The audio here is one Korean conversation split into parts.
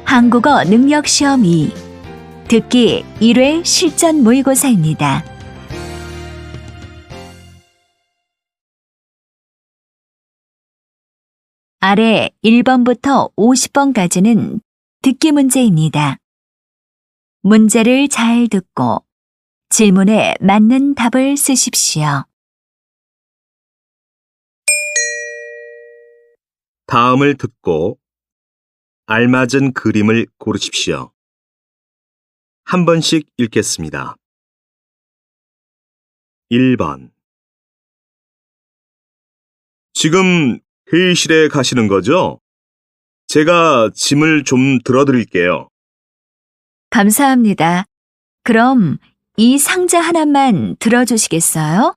한국어 능력 시험 2 듣기 1회 실전 모의고사입니다. 아래 1번부터 50번까지는 듣기 문제입니다. 문제를 잘 듣고 질문에 맞는 답을 쓰십시오. 다음을 듣고 알맞은 그림을 고르십시오. 한 번씩 읽겠습니다. 1번. 지금 회의실에 가시는 거죠? 제가 짐을 좀 들어드릴게요. 감사합니다. 그럼 이 상자 하나만 들어주시겠어요?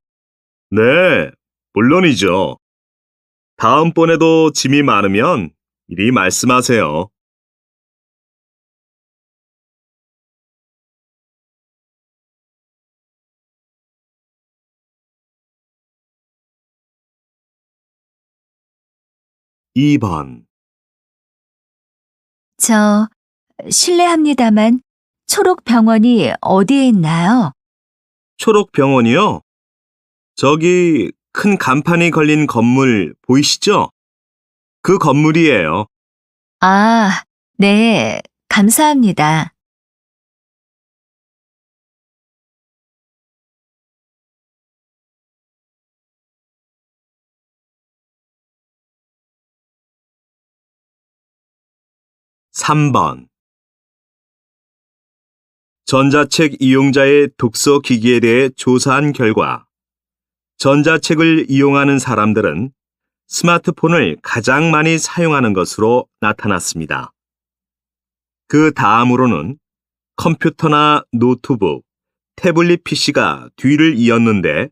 네, 물론이죠. 다음번에도 짐이 많으면 미리 말씀하세요. 2번. 실례합니다만 초록병원이 어디에 있나요? 초록병원이요? 저기 큰 간판이 걸린 건물 보이시죠? 그 건물이에요. 아, 네, 감사합니다. 3번. 전자책 이용자의 독서 기기에 대해 조사한 결과 전자책을 이용하는 사람들은 스마트폰을 가장 많이 사용하는 것으로 나타났습니다. 그 다음으로는 컴퓨터나 노트북, 태블릿 PC가 뒤를 이었는데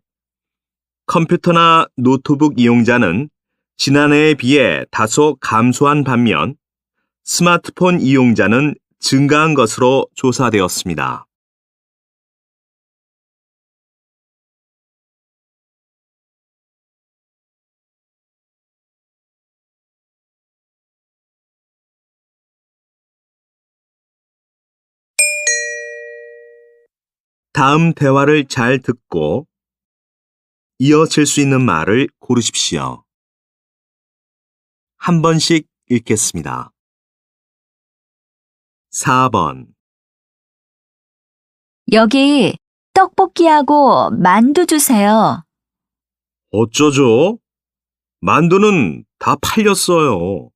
컴퓨터나 노트북 이용자는 지난해에 비해 다소 감소한 반면 스마트폰 이용자는 증가한 것으로 조사되었습니다. 다음 대화를 잘 듣고 이어질 수 있는 말을 고르십시오. 한 번씩 읽겠습니다. 4번. 여기 떡볶이하고 만두 주세요. 어쩌죠? 만두는 다 팔렸어요.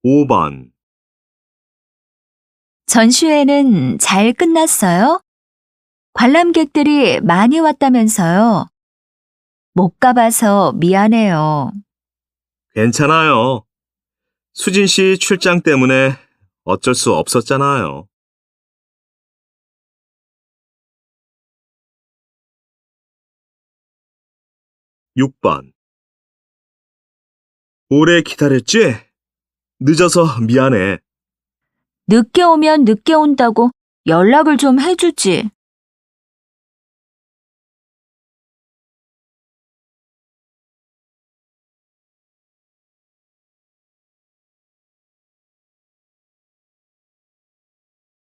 5번. 전시회는 잘 끝났어요? 관람객들이 많이 왔다면서요. 못 가봐서 미안해요. 괜찮아요. 수진 씨 출장 때문에 어쩔 수 없었잖아요. 6번. 오래 기다렸지? 늦어서 미안해. 늦게 오면 늦게 온다고 연락을 좀 해주지.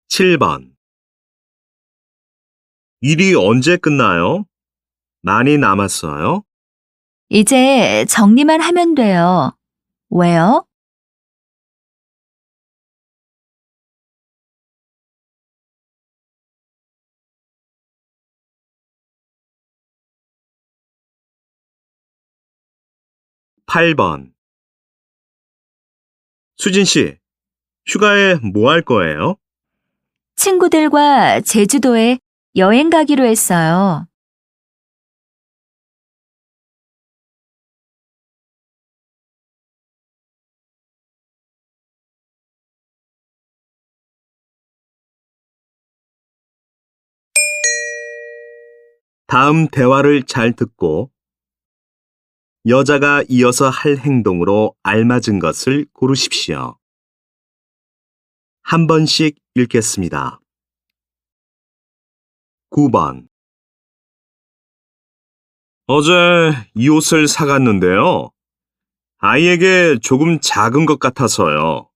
7번. 일이 언제 끝나요? 많이 남았어요? 이제 정리만 하면 돼요. 왜요? 8번. 수진 씨, 휴가에 뭐 할 거예요? 친구들과 제주도에 여행 가기로 했어요. '다음 대화를 잘 듣고 여자가 이어서 할 행동으로 알맞은 것을 고르십시오. 한 번씩 읽겠습니다. 9번. 어제 이 옷을 사갔는데요. 아이에게 조금 작은 것 같아서요.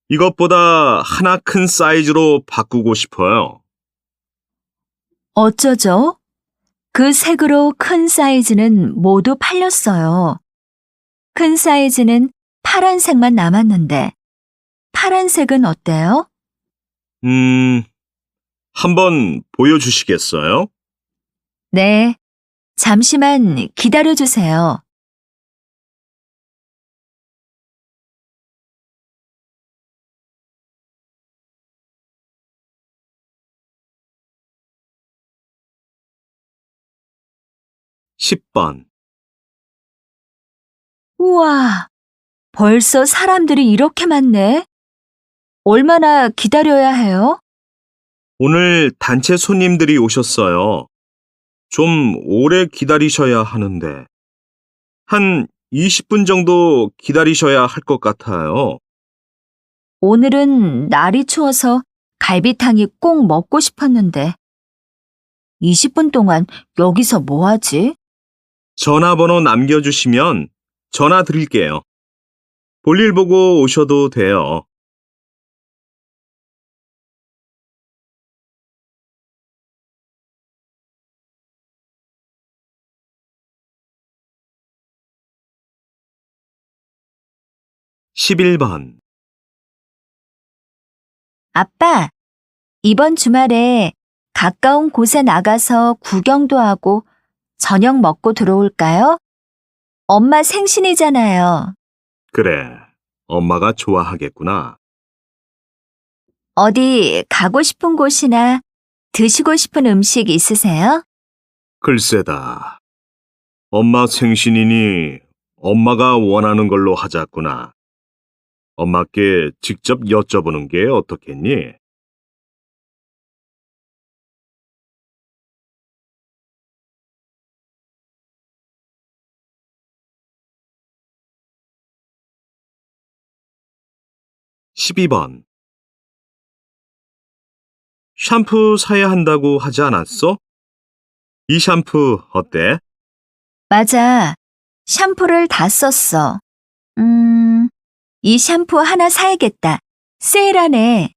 이것보다 하나 큰 사이즈로 바꾸고 싶어요. 어쩌죠? 그 색으로 큰 사이즈는 모두 팔렸어요. 큰 사이즈는 파란색만 남았는데, 파란색은 어때요? 한번 보여주시겠어요? 네, 잠시만 기다려주세요. 십 번. 우와, 벌써 사람들이 이렇게 많네. 얼마나 기다려야 해요? 오늘 단체 손님들이 오셨어요. 좀 오래 기다리셔야 하는데. 한 20분 정도 기다리셔야 할 것 같아요. 오늘은 날이 추워서 갈비탕이 꼭 먹고 싶었는데, 20분 동안 여기서 뭐 하지? 전화번호 남겨주시면 전화 드릴게요. 볼일 보고 오셔도 돼요. 십일 번. 아빠, 이번 주말에 가까운 곳에 나가서 구경도 하고 저녁 먹고 들어올까요? 엄마 생신이잖아요. 그래, 엄마가 좋아하겠구나. 어디 가고 싶은 곳이나 드시고 싶은 음식 있으세요? 글쎄다. 엄마 생신이니 엄마가 원하는 걸로 하자꾸나. 엄마께 직접 여쭤보는 게 어떻겠니? 십이 번. 샴푸 사야 한다고 하지 않았어? 이 샴푸 어때? 맞아. 샴푸를 다 썼어. 이 샴푸 하나 사야겠다. 세일하네.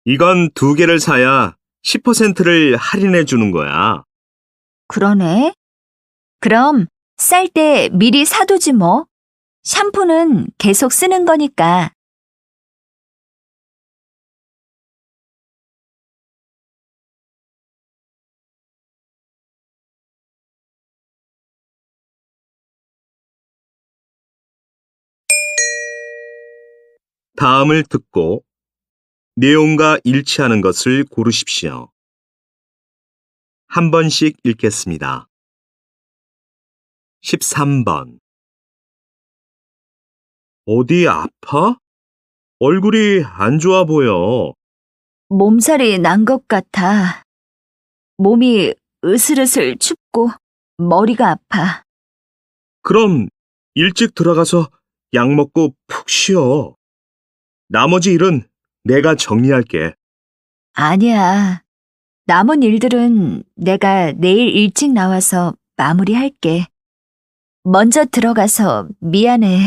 이건 2개를 사야 10%를 할인해 주는 거야. 그러네. 그럼 쌀 때 미리 사두지 뭐. 샴푸는 계속 쓰는 거니까. 다음을 듣고 내용과 일치하는 것을 고르십시오. 한 번씩 읽겠습니다. 13번. 어디 아파? 얼굴이 안 좋아 보여. 몸살이 난 것 같아. 몸이 으슬으슬 춥고 머리가 아파. 그럼 일찍 들어가서 약 먹고 푹 쉬어. 나머지 일은 내가 정리할게. 아니야. 남은 일들은 내가 내일 일찍 나와서 마무리할게. 먼저 들어가서 미안해.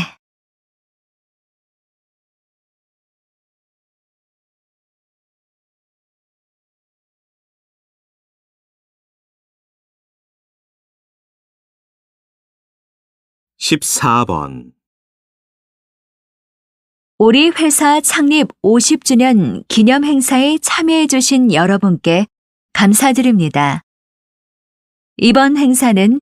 십사 번. 우리 회사 창립 50주년 기념 행사에 참여해주신 여러분께 감사드립니다. 이번 행사는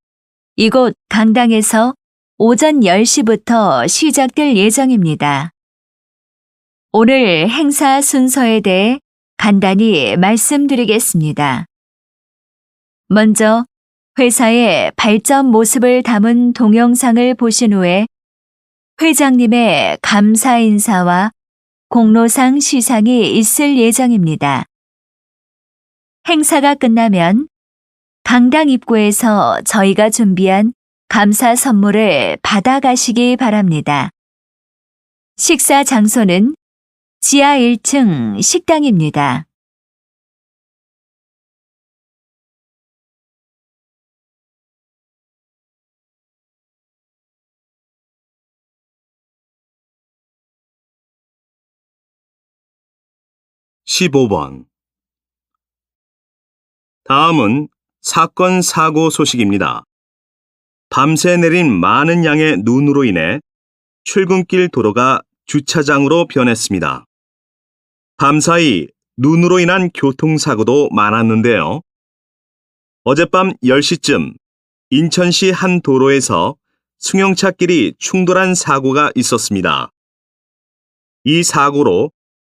이곳 강당에서 오전 10시부터 시작될 예정입니다. 오늘 행사 순서에 대해 간단히 말씀드리겠습니다. 먼저 회사의 발전 모습을 담은 동영상을 보신 후에 회장님의 감사 인사와 공로상 시상이 있을 예정입니다. 행사가 끝나면 강당 입구에서 저희가 준비한 감사 선물을 받아가시기 바랍니다. 식사 장소는 지하 1층 식당입니다. 15번. 다음은 사건 사고 소식입니다. 밤새 내린 많은 양의 눈으로 인해 출근길 도로가 주차장으로 변했습니다. 밤사이 눈으로 인한 교통사고도 많았는데요. 어젯밤 10시쯤 인천시 한 도로에서 승용차끼리 충돌한 사고가 있었습니다. 이 사고로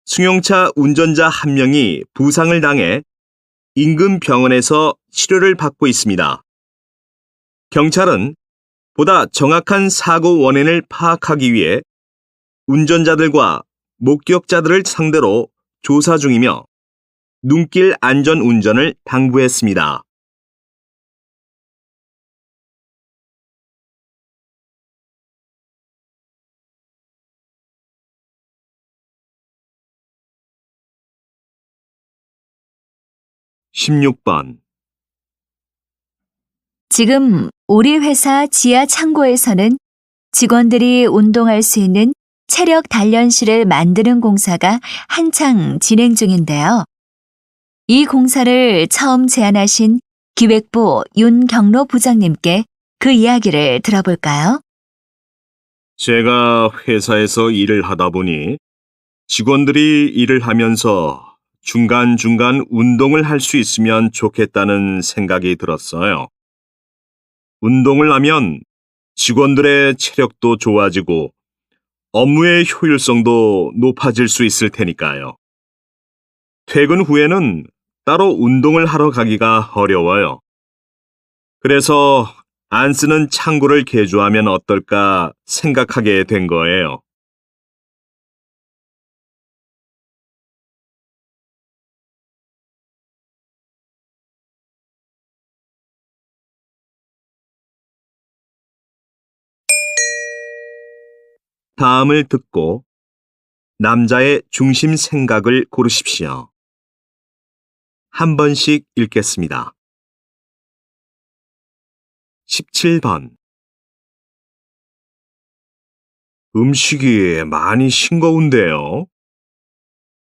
승용차 운전자 한 명이 부상을 당해 인근 병원에서 치료를 받고 있습니다. 경찰은 보다 정확한 사고 원인을 파악하기 위해 운전자들과 목격자들을 상대로 조사 중이며 눈길 안전 운전을 당부했습니다. (16번) 지금 우리 회사 지하 창고에서는 직원들이 운동할 수 있는 체력 단련실을 만드는 공사가 한창 진행 중인데요. 이 공사를 처음 제안하신 기획부 윤경로 부장님께 그 이야기를 들어볼까요? 제가 회사에서 일을 하다 보니 직원들이 일을 하면서 중간중간 운동을 할 수 있으면 좋겠다는 생각이 들었어요. 운동을 하면 직원들의 체력도 좋아지고 업무의 효율성도 높아질 수 있을 테니까요. 퇴근 후에는 따로 운동을 하러 가기가 어려워요. 그래서 안 쓰는 창고를 개조하면 어떨까 생각하게 된 거예요. 다음을 듣고 남자의 중심 생각을 고르십시오. 한 번씩 읽겠습니다. 17번. 음식이 많이 싱거운데요.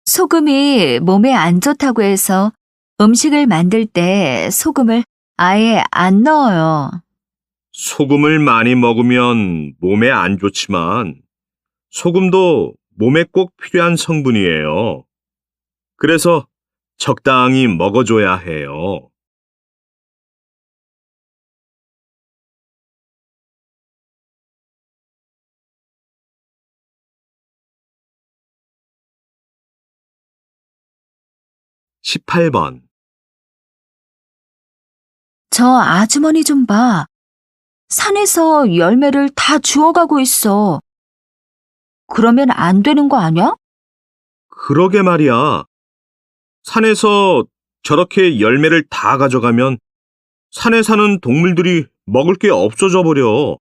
소금이 몸에 안 좋다고 해서 음식을 만들 때 소금을 아예 안 넣어요. 소금을 많이 먹으면 몸에 안 좋지만 소금도 몸에 꼭 필요한 성분이에요. 그래서 적당히 먹어줘야 해요. 18번. 저 아주머니 좀 봐. 산에서 열매를 다 주워가고 있어. 그러면 안 되는 거 아니야? 그러게 말이야. 산에서 저렇게 열매를 다 가져가면 산에 사는 동물들이 먹을 게 없어져 버려.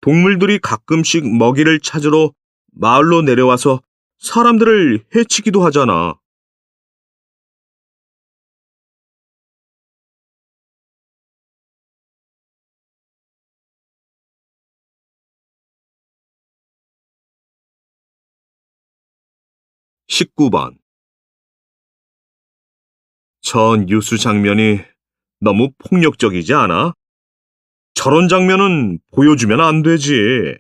동물들이 가끔씩 먹이를 찾으러 마을로 내려와서 사람들을 해치기도 하잖아. 19번. 저 뉴스 장면이 너무 폭력적이지 않아? 저런 장면은 보여주면 안 되지.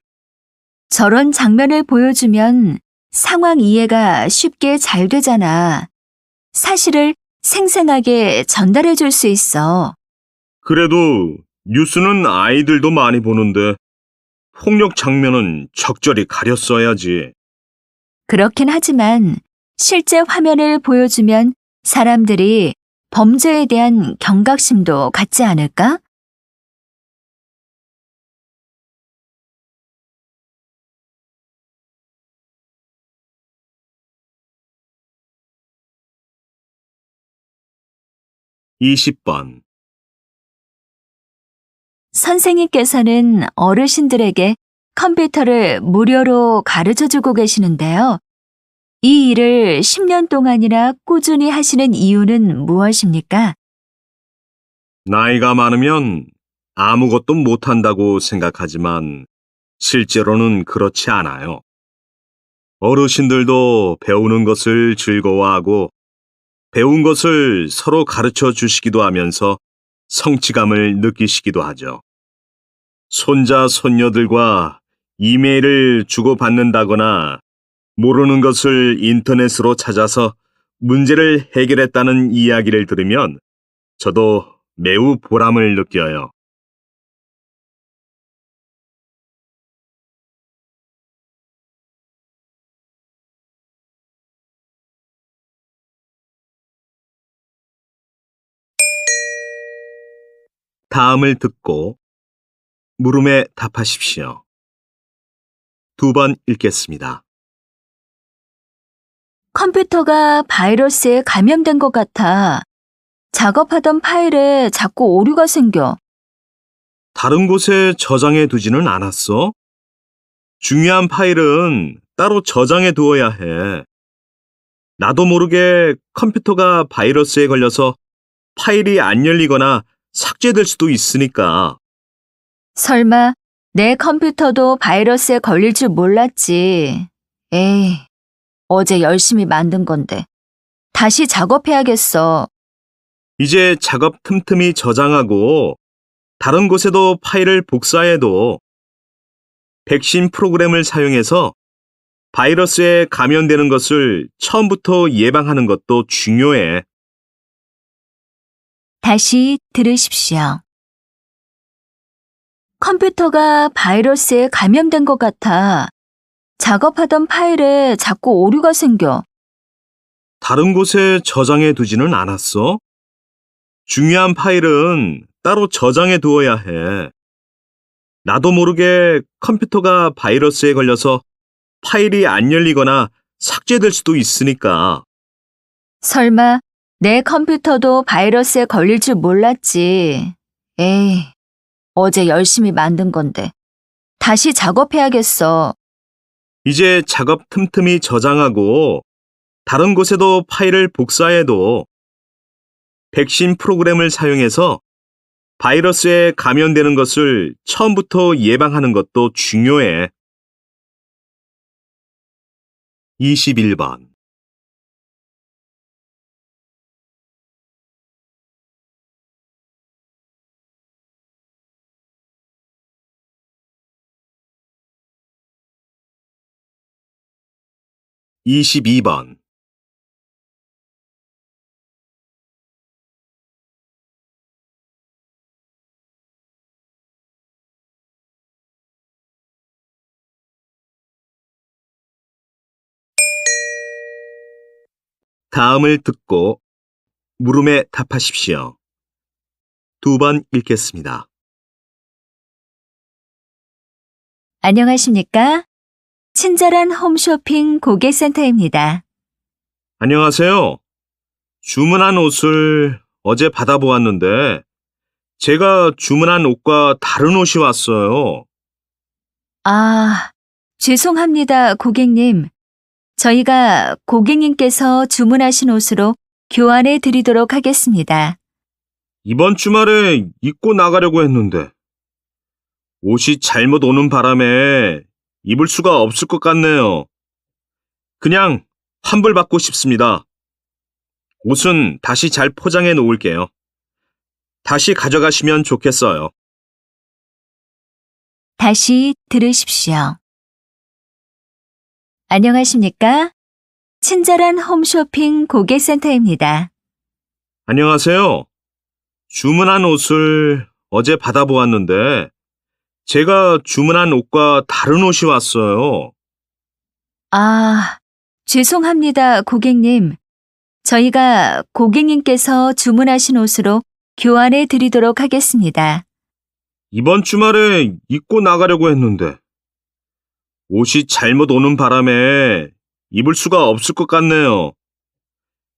저런 장면을 보여주면 상황 이해가 쉽게 잘 되잖아. 사실을 생생하게 전달해 줄 수 있어. 그래도 뉴스는 아이들도 많이 보는데 폭력 장면은 적절히 가렸어야지. 그렇긴 하지만 실제 화면을 보여주면 사람들이 범죄에 대한 경각심도 갖지 않을까? (20번) 선생님께서는 어르신들에게 컴퓨터를 무료로 가르쳐 주고 계시는데요. 이 일을 10년 동안이나 꾸준히 하시는 이유는 무엇입니까? 나이가 많으면 아무것도 못한다고 생각하지만 실제로는 그렇지 않아요. 어르신들도 배우는 것을 즐거워하고 배운 것을 서로 가르쳐 주시기도 하면서 성취감을 느끼시기도 하죠. 손자, 손녀들과 이메일을 주고받는다거나 모르는 것을 인터넷으로 찾아서 문제를 해결했다는 이야기를 들으면 저도 매우 보람을 느껴요. 다음을 듣고 물음에 답하십시오. 두 번 읽겠습니다. 컴퓨터가 바이러스에 감염된 것 같아. 작업하던 파일에 자꾸 오류가 생겨. 다른 곳에 저장해 두지는 않았어? 중요한 파일은 따로 저장해 두어야 해. 나도 모르게 컴퓨터가 바이러스에 걸려서 파일이 안 열리거나 삭제될 수도 있으니까. 설마 내 컴퓨터도 바이러스에 걸릴 줄 몰랐지. 에이, 어제 열심히 만든 건데. 다시 작업해야겠어. 이제 작업 틈틈이 저장하고 다른 곳에도 파일을 복사해도 백신 프로그램을 사용해서 바이러스에 감염되는 것을 처음부터 예방하는 것도 중요해. 다시 들으십시오. 컴퓨터가 바이러스에 감염된 것 같아. 작업하던 파일에 자꾸 오류가 생겨. 다른 곳에 저장해 두지는 않았어? 중요한 파일은 따로 저장해 두어야 해. 나도 모르게 컴퓨터가 바이러스에 걸려서 파일이 안 열리거나 삭제될 수도 있으니까. 설마 내 컴퓨터도 바이러스에 걸릴 줄 몰랐지. 에이, 어제 열심히 만든 건데. 다시 작업해야겠어. 이제 작업 틈틈이 저장하고 다른 곳에도 파일을 복사해도 백신 프로그램을 사용해서 바이러스에 감염되는 것을 처음부터 예방하는 것도 중요해. 21번. 이십이 번. 다음을 듣고 물음에 답하십시오. 두 번 읽겠습니다. 안녕하십니까? 친절한 홈쇼핑 고객센터입니다. 안녕하세요. 주문한 옷을 어제 받아보았는데 제가 주문한 옷과 다른 옷이 왔어요. 아, 죄송합니다, 고객님. 저희가 고객님께서 주문하신 옷으로 교환해 드리도록 하겠습니다. 이번 주말에 입고 나가려고 했는데 옷이 잘못 오는 바람에 입을 수가 없을 것 같네요. 그냥 환불받고 싶습니다. 옷은 다시 잘 포장해 놓을게요. 다시 가져가시면 좋겠어요. 다시 들으십시오. 안녕하십니까? 친절한 홈쇼핑 고객센터입니다. 안녕하세요. 주문한 옷을 어제 받아보았는데 제가 주문한 옷과 다른 옷이 왔어요. 아, 죄송합니다, 고객님. 저희가 고객님께서 주문하신 옷으로 교환해 드리도록 하겠습니다. 이번 주말에 입고 나가려고 했는데 옷이 잘못 오는 바람에 입을 수가 없을 것 같네요.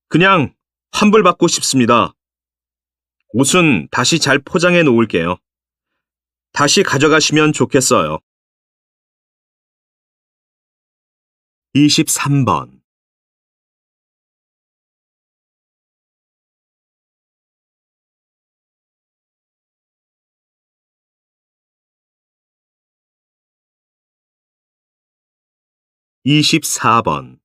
그냥 환불받고 싶습니다. 옷은 다시 잘 포장해 놓을게요. 다시 가져가시면 좋겠어요. 23번. 24번.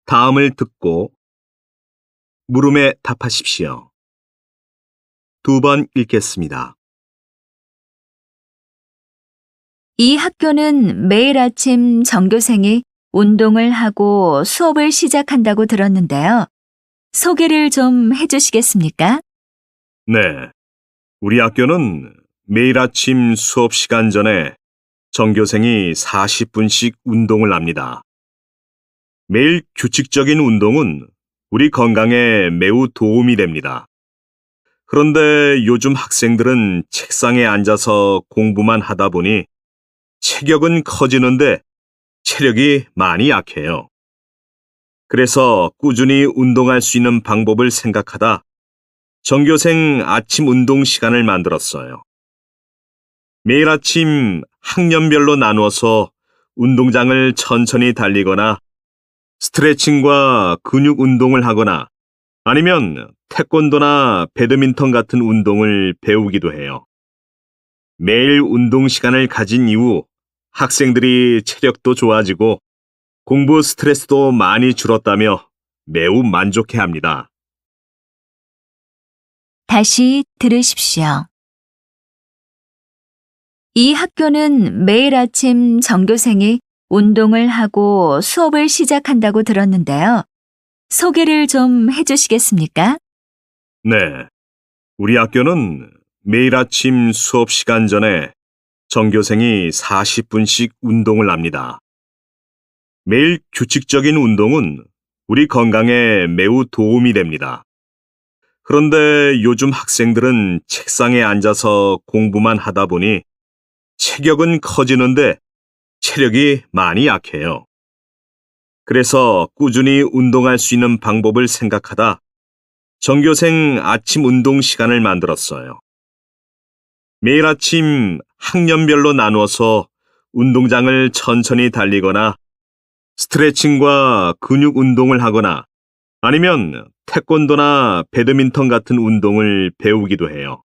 다음을 듣고 물음에 답하십시오. 2번 읽겠습니다. 이 학교는 매일 아침 전교생이 운동을 하고 수업을 시작한다고 들었는데요. 소개를 좀 해주시겠습니까? 네. 우리 학교는 매일 아침 수업 시간 전에 전교생이 40분씩 운동을 합니다. 매일 규칙적인 운동은 우리 건강에 매우 도움이 됩니다. 그런데 요즘 학생들은 책상에 앉아서 공부만 하다 보니 체격은 커지는데 체력이 많이 약해요. 그래서 꾸준히 운동할 수 있는 방법을 생각하다 전교생 아침 운동 시간을 만들었어요. 매일 아침 학년별로 나누어서 운동장을 천천히 달리거나 스트레칭과 근육 운동을 하거나 아니면 태권도나 배드민턴 같은 운동을 배우기도 해요. 매일 운동 시간을 가진 이후 학생들이 체력도 좋아지고 공부 스트레스도 많이 줄었다며 매우 만족해합니다. 다시 들으십시오. 이 학교는 매일 아침 전교생이 운동을 하고 수업을 시작한다고 들었는데요. 소개를 좀 해주시겠습니까? 네. 우리 학교는 매일 아침 수업 시간 전에 전교생이 40분씩 운동을 합니다. 매일 규칙적인 운동은 우리 건강에 매우 도움이 됩니다. 그런데 요즘 학생들은 책상에 앉아서 공부만 하다 보니 체격은 커지는데 체력이 많이 약해요. 그래서 꾸준히 운동할 수 있는 방법을 생각하다 전교생 아침 운동 시간을 만들었어요. 매일 아침 학년별로 나누어서 운동장을 천천히 달리거나 스트레칭과 근육 운동을 하거나 아니면 태권도나 배드민턴 같은 운동을 배우기도 해요.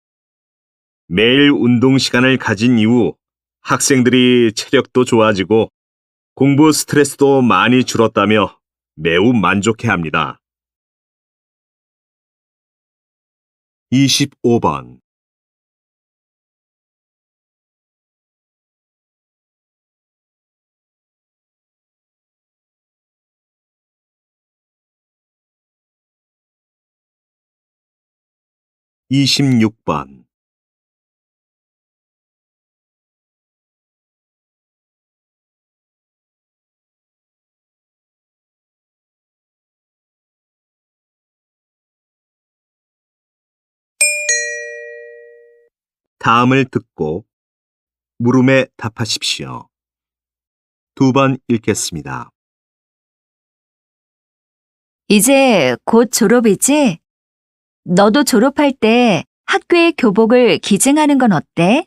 매일 운동 시간을 가진 이후 학생들이 체력도 좋아지고 공부 스트레스도 많이 줄었다며 매우 만족해합니다. 25번. 이십육 번. 다음을 듣고 물음에 답하십시오. 2번 읽겠습니다. 이제 곧 졸업이지? 너도 졸업할 때 학교의 교복을 기증하는 건 어때?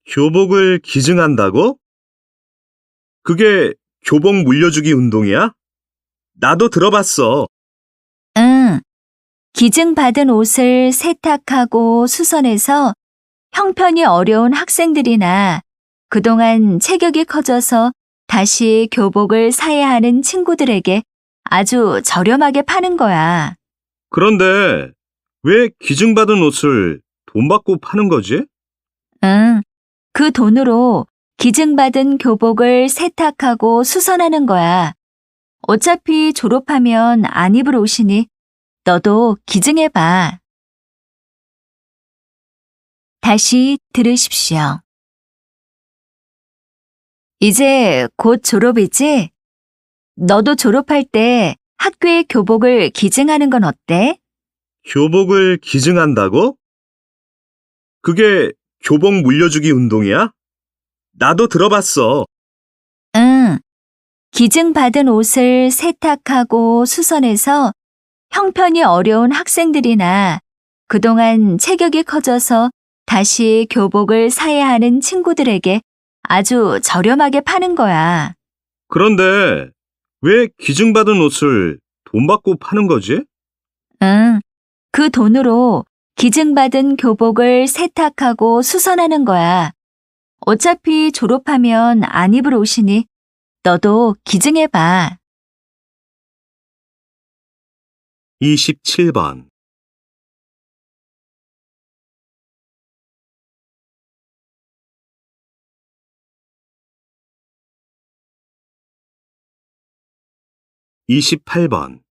교복을 기증한다고? 그게 교복 물려주기 운동이야? 나도 들어봤어. 응. 기증받은 옷을 세탁하고 수선해서 형편이 어려운 학생들이나 그동안 체격이 커져서 다시 교복을 사야 하는 친구들에게 아주 저렴하게 파는 거야. 그런데 왜 기증받은 옷을 돈 받고 파는 거지? 응. 그 돈으로 기증받은 교복을 세탁하고 수선하는 거야. 어차피 졸업하면 안 입을 옷이니 너도 기증해봐. 다시 들으십시오. 이제 곧 졸업이지? 너도 졸업할 때 학교의 교복을 기증하는 건 어때? 교복을 기증한다고? 그게 교복 물려주기 운동이야? 나도 들어봤어. 응. 기증받은 옷을 세탁하고 수선해서 형편이 어려운 학생들이나 그동안 체격이 커져서 다시 교복을 사야 하는 친구들에게 아주 저렴하게 파는 거야. 그런데 왜 기증받은 옷을 돈 받고 파는 거지? 응, 그 돈으로 기증받은 교복을 세탁하고 수선하는 거야. 어차피 졸업하면 안 입을 옷이니 너도 기증해봐. 27번. 28번.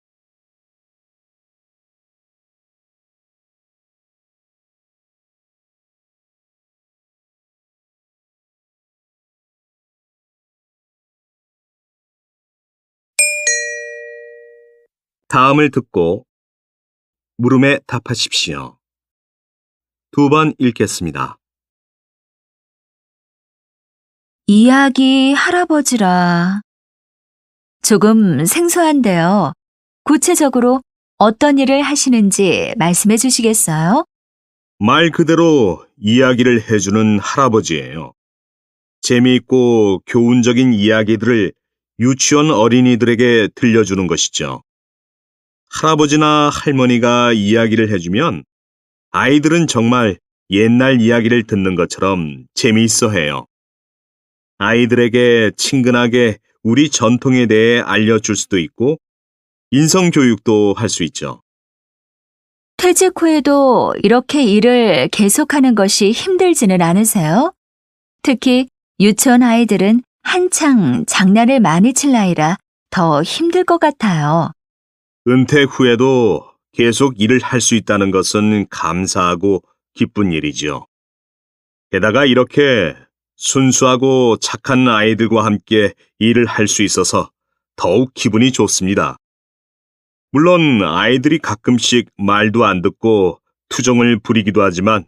다음을 듣고 물음에 답하십시오. 두 번 읽겠습니다. 이야기 할아버지라. 조금 생소한데요. 구체적으로 어떤 일을 하시는지 말씀해 주시겠어요? 말 그대로 이야기를 해주는 할아버지예요. 재미있고 교훈적인 이야기들을 유치원 어린이들에게 들려주는 것이죠. 할아버지나 할머니가 이야기를 해주면 아이들은 정말 옛날 이야기를 듣는 것처럼 재미있어 해요. 아이들에게 친근하게 우리 전통에 대해 알려줄 수도 있고 인성교육도 할 수 있죠. 퇴직 후에도 이렇게 일을 계속하는 것이 힘들지는 않으세요? 특히 유치원 아이들은 한창 장난을 많이 칠 나이라 더 힘들 것 같아요. 은퇴 후에도 계속 일을 할 수 있다는 것은 감사하고 기쁜 일이지요. 게다가 이렇게 순수하고 착한 아이들과 함께 일을 할 수 있어서 더욱 기분이 좋습니다. 물론 아이들이 가끔씩 말도 안 듣고 투정을 부리기도 하지만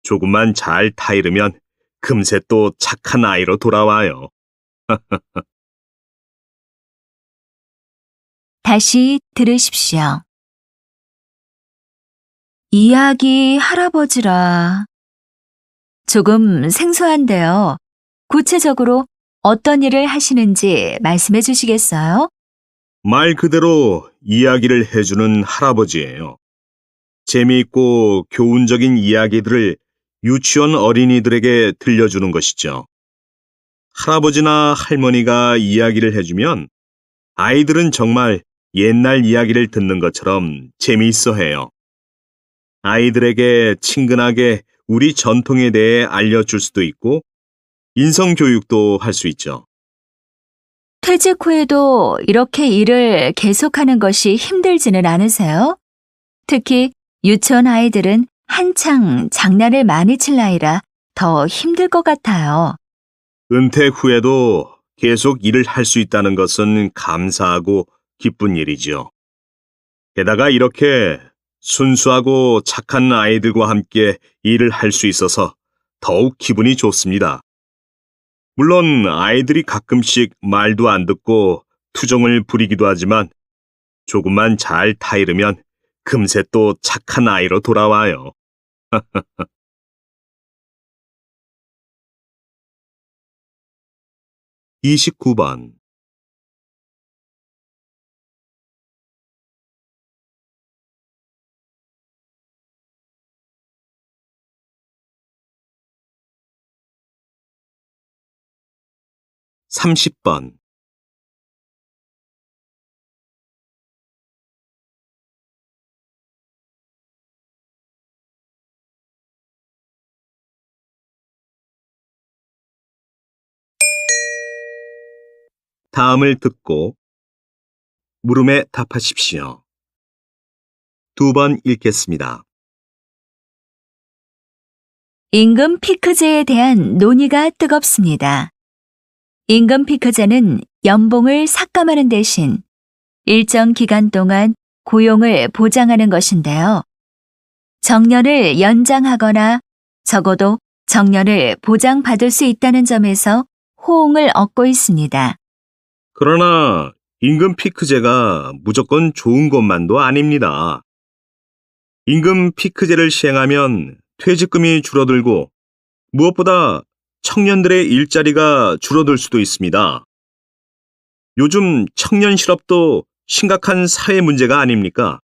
조금만 잘 타이르면 금세 또 착한 아이로 돌아와요. 다시 들으십시오. 이야기 할아버지라. 조금 생소한데요. 구체적으로 어떤 일을 하시는지 말씀해 주시겠어요? 말 그대로 이야기를 해주는 할아버지예요. 재미있고 교훈적인 이야기들을 유치원 어린이들에게 들려주는 것이죠. 할아버지나 할머니가 이야기를 해주면 아이들은 정말 옛날 이야기를 듣는 것처럼 재미있어 해요. 아이들에게 친근하게 우리 전통에 대해 알려줄 수도 있고 인성교육도 할 수 있죠. 퇴직 후에도 이렇게 일을 계속하는 것이 힘들지는 않으세요? 특히 유치원 아이들은 한창 장난을 많이 칠 나이라 더 힘들 것 같아요. 은퇴 후에도 계속 일을 할 수 있다는 것은 감사하고 기쁜 일이죠. 게다가 이렇게 순수하고 착한 아이들과 함께 일을 할 수 있어서 더욱 기분이 좋습니다. 물론 아이들이 가끔씩 말도 안 듣고 투정을 부리기도 하지만 조금만 잘 타이르면 금세 또 착한 아이로 돌아와요. 29번. 30번. 다음을 듣고 물음에 답하십시오. 두 번 읽겠습니다. 임금 피크제에 대한 논의가 뜨겁습니다. 임금 피크제는 연봉을 삭감하는 대신 일정 기간 동안 고용을 보장하는 것인데요. 정년을 연장하거나 적어도 정년을 보장받을 수 있다는 점에서 호응을 얻고 있습니다. 그러나 임금 피크제가 무조건 좋은 것만도 아닙니다. 임금 피크제를 시행하면 퇴직금이 줄어들고 무엇보다 청년들의 일자리가 줄어들 수도 있습니다. 요즘 청년 실업도 심각한 사회 문제가 아닙니까?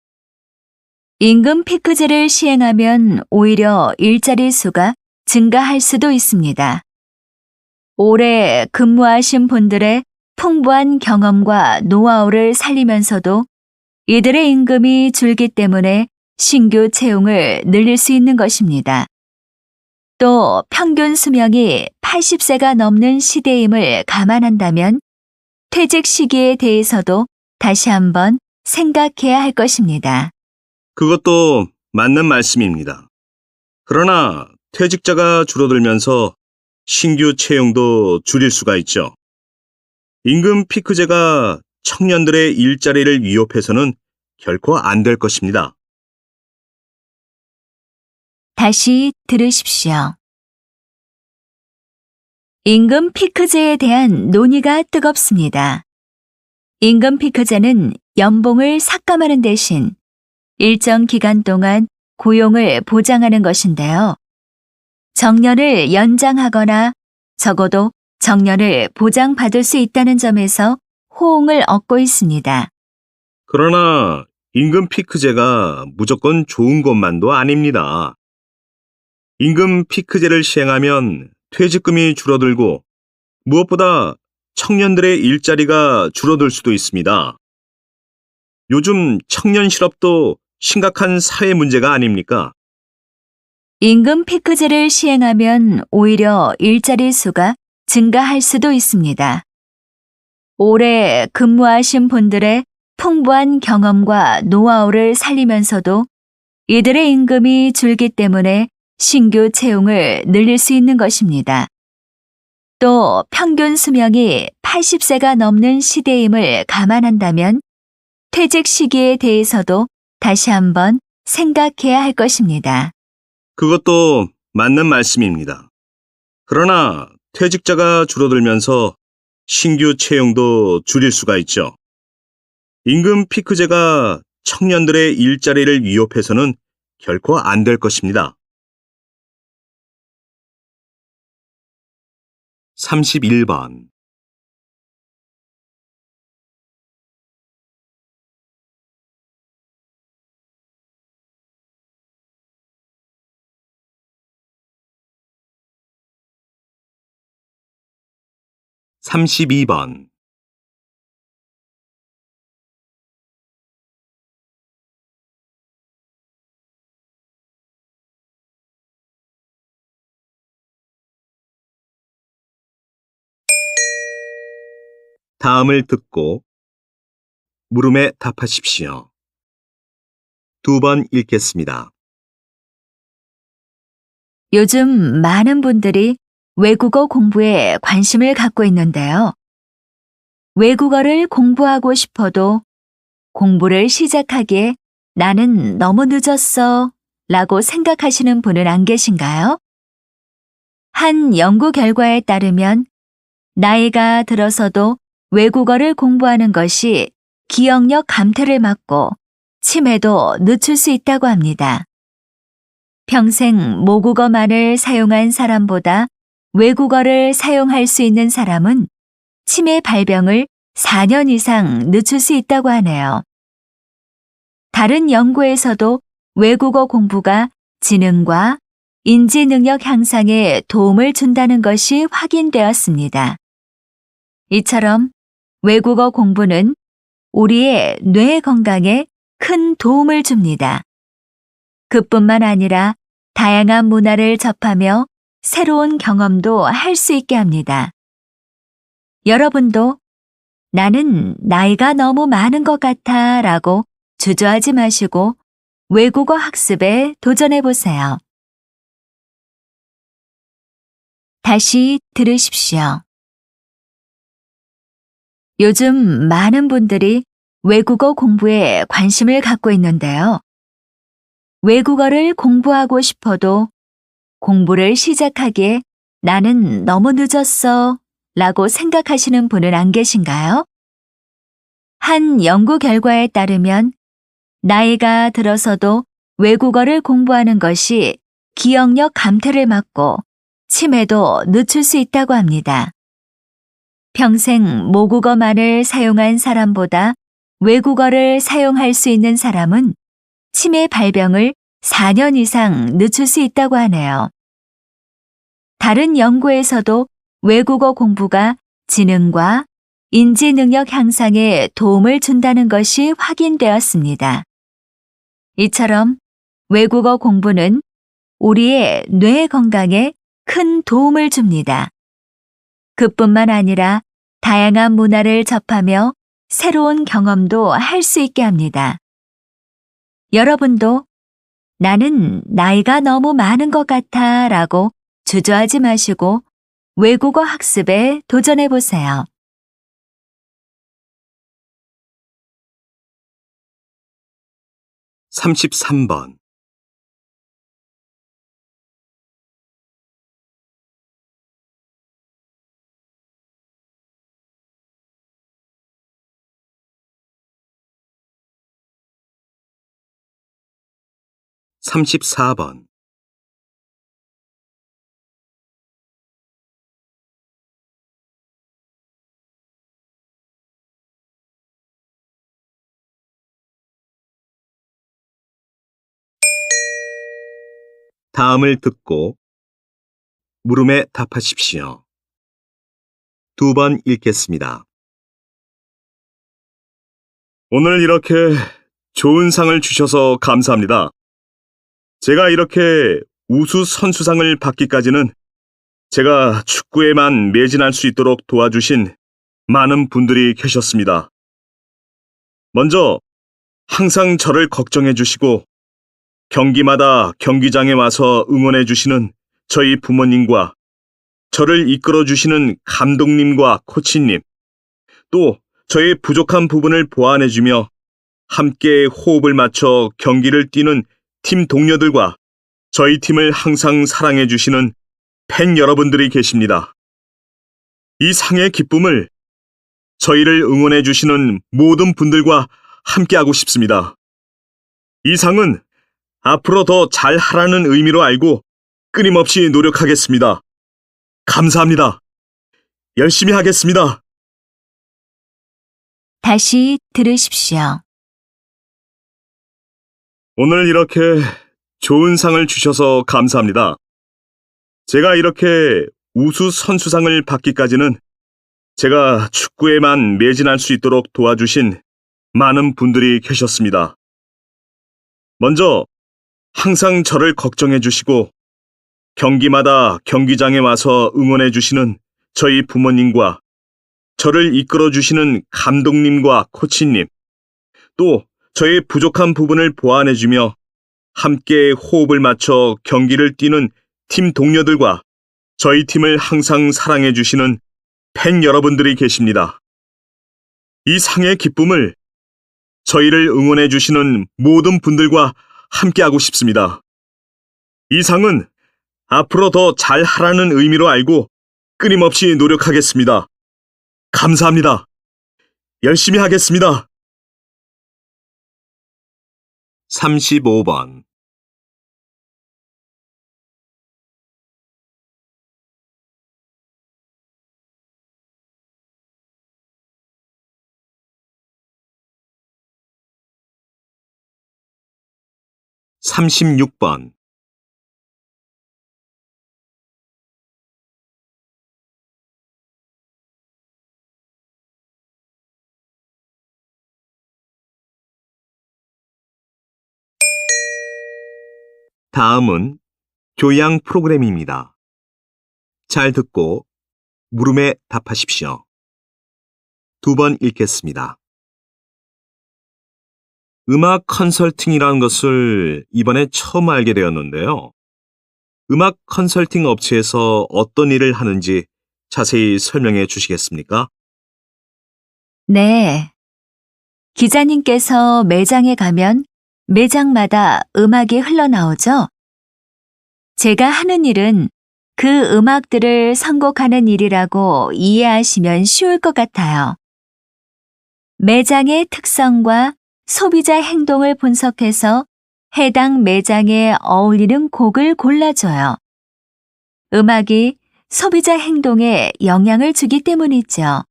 임금 피크제를 시행하면 오히려 일자리 수가 증가할 수도 있습니다. 오래 근무하신 분들의 풍부한 경험과 노하우를 살리면서도 이들의 임금이 줄기 때문에 신규 채용을 늘릴 수 있는 것입니다. 또 평균 수명이 80세가 넘는 시대임을 감안한다면 퇴직 시기에 대해서도 다시 한번 생각해야 할 것입니다. 그것도 맞는 말씀입니다. 그러나 퇴직자가 줄어들면서 신규 채용도 줄일 수가 있죠. 임금 피크제가 청년들의 일자리를 위협해서는 결코 안 될 것입니다. 다시 들으십시오. 임금 피크제에 대한 논의가 뜨겁습니다. 임금 피크제는 연봉을 삭감하는 대신 일정 기간 동안 고용을 보장하는 것인데요. 정년을 연장하거나 적어도 정년을 보장받을 수 있다는 점에서 호응을 얻고 있습니다. 그러나 임금 피크제가 무조건 좋은 것만도 아닙니다. 임금 피크제를 시행하면 퇴직금이 줄어들고 무엇보다 청년들의 일자리가 줄어들 수도 있습니다. 요즘 청년 실업도 심각한 사회 문제가 아닙니까? 임금 피크제를 시행하면 오히려 일자리 수가 증가할 수도 있습니다. 오래 근무하신 분들의 풍부한 경험과 노하우를 살리면서도 이들의 임금이 줄기 때문에 신규 채용을 늘릴 수 있는 것입니다. 또 평균 수명이 80세가 넘는 시대임을 감안한다면 퇴직 시기에 대해서도 다시 한번 생각해야 할 것입니다. 그것도 맞는 말씀입니다. 그러나 퇴직자가 줄어들면서 신규 채용도 줄일 수가 있죠. 임금 피크제가 청년들의 일자리를 위협해서는 결코 안 될 것입니다. 31번. (32번) 다음을 듣고 물음에 답하십시오. 2번 읽겠습니다. 요즘 많은 분들이 외국어 공부에 관심을 갖고 있는데요. 외국어를 공부하고 싶어도 공부를 시작하기에 나는 너무 늦었어 라고 생각하시는 분은 안 계신가요? 한 연구 결과에 따르면 나이가 들어서도 외국어를 공부하는 것이 기억력 감퇴를 막고 치매도 늦출 수 있다고 합니다. 평생 모국어만을 사용한 사람보다 외국어를 사용할 수 있는 사람은 치매 발병을 4년 이상 늦출 수 있다고 하네요. 다른 연구에서도 외국어 공부가 지능과 인지 능력 향상에 도움을 준다는 것이 확인되었습니다. 이처럼 외국어 공부는 우리의 뇌 건강에 큰 도움을 줍니다. 그뿐만 아니라 다양한 문화를 접하며 새로운 경험도 할 수 있게 합니다. 여러분도 나는 나이가 너무 많은 것 같아 라고 주저하지 마시고 외국어 학습에 도전해 보세요. 다시 들으십시오. 요즘 많은 분들이 외국어 공부에 관심을 갖고 있는데요. 외국어를 공부하고 싶어도 공부를 시작하기에 나는 너무 늦었어 라고 생각하시는 분은 안 계신가요? 한 연구 결과에 따르면 나이가 들어서도 외국어를 공부하는 것이 기억력 감퇴를 막고 치매도 늦출 수 있다고 합니다. 평생 모국어만을 사용한 사람보다 외국어를 사용할 수 있는 사람은 치매 발병을 4년 이상 늦출 수 있다고 하네요. 다른 연구에서도 외국어 공부가 지능과 인지 능력 향상에 도움을 준다는 것이 확인되었습니다. 이처럼 외국어 공부는 우리의 뇌 건강에 큰 도움을 줍니다. 그뿐만 아니라 다양한 문화를 접하며 새로운 경험도 할 수 있게 합니다. 여러분도 나는 나이가 너무 많은 것 같아 라고 주저하지 마시고 외국어 학습에 도전해 보세요. (33번) 34번 다음을 듣고 물음에 답하십시오. 2번 읽겠습니다. 오늘 이렇게 좋은 상을 주셔서 감사합니다. 제가 이렇게 우수 선수상을 받기까지는 제가 축구에만 매진할 수 있도록 도와주신 많은 분들이 계셨습니다. 먼저 항상 저를 걱정해 주시고 경기마다 경기장에 와서 응원해 주시는 저희 부모님과 저를 이끌어 주시는 감독님과 코치님, 또 저의 부족한 부분을 보완해 주며 함께 호흡을 맞춰 경기를 뛰는 팀 동료들과 저희 팀을 항상 사랑해 주시는 팬 여러분들이 계십니다. 이 상의 기쁨을 저희를 응원해 주시는 모든 분들과 함께하고 싶습니다. 이 상은 앞으로 더 잘하라는 의미로 알고 끊임없이 노력하겠습니다. 감사합니다. 열심히 하겠습니다. 다시 들으십시오. 오늘 이렇게 좋은 상을 주셔서 감사합니다. 제가 이렇게 우수 선수상을 받기까지는 제가 축구에만 매진할 수 있도록 도와주신 많은 분들이 계셨습니다. 먼저 항상 저를 걱정해 주시고 경기마다 경기장에 와서 응원해 주시는 저희 부모님과 저를 이끌어 주시는 감독님과 코치님, 또 저의 부족한 부분을 보완해 주며 함께 호흡을 맞춰 경기를 뛰는 팀 동료들과 저희 팀을 항상 사랑해 주시는 팬 여러분들이 계십니다. 이 상의 기쁨을 저희를 응원해 주시는 모든 분들과 함께하고 싶습니다. 이 상은 앞으로 더 잘하라는 의미로 알고 끊임없이 노력하겠습니다. 감사합니다. 열심히 하겠습니다. 35번 36번 다음은 교양 프로그램입니다. 잘 듣고 물음에 답하십시오. 2번 읽겠습니다. 음악 컨설팅이라는 것을 이번에 처음 알게 되었는데요. 음악 컨설팅 업체에서 어떤 일을 하는지 자세히 설명해 주시겠습니까? 네. 기자님께서 매장에 가면 매장마다 음악이 흘러나오죠? 제가 하는 일은 그 음악들을 선곡하는 일이라고 이해하시면 쉬울 것 같아요. 매장의 특성과 소비자 행동을 분석해서 해당 매장에 어울리는 곡을 골라줘요. 음악이 소비자 행동에 영향을 주기 때문이죠.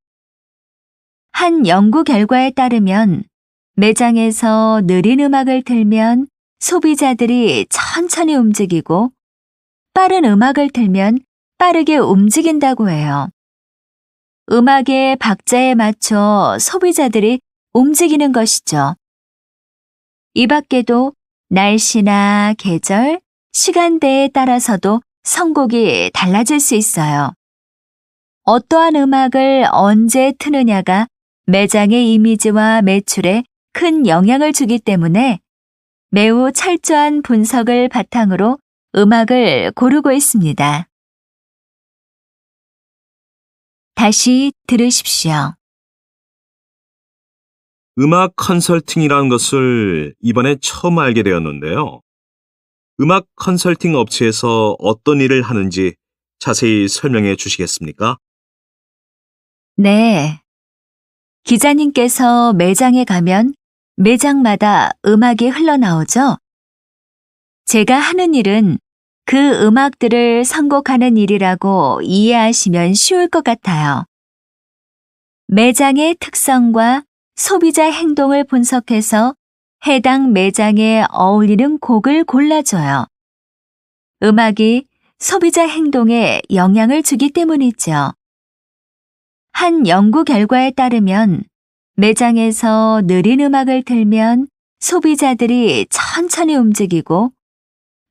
한 연구 결과에 따르면 매장에서 느린 음악을 틀면 소비자들이 천천히 움직이고 빠른 음악을 틀면 빠르게 움직인다고 해요. 음악의 박자에 맞춰 소비자들이 움직이는 것이죠. 이 밖에도 날씨나 계절, 시간대에 따라서도 선곡이 달라질 수 있어요. 어떠한 음악을 언제 트느냐가 매장의 이미지와 매출에 큰 영향을 주기 때문에 매우 철저한 분석을 바탕으로 음악을 고르고 있습니다. 다시 들으십시오. 음악 컨설팅이라는 것을 이번에 처음 알게 되었는데요. 음악 컨설팅 업체에서 어떤 일을 하는지 자세히 설명해 주시겠습니까? 네. 기자님께서 매장에 가면 매장마다 음악이 흘러나오죠? 제가 하는 일은 그 음악들을 선곡하는 일이라고 이해하시면 쉬울 것 같아요. 매장의 특성과 소비자 행동을 분석해서 해당 매장에 어울리는 곡을 골라줘요. 음악이 소비자 행동에 영향을 주기 때문이죠. 한 연구 결과에 따르면 매장에서 느린 음악을 틀면 소비자들이 천천히 움직이고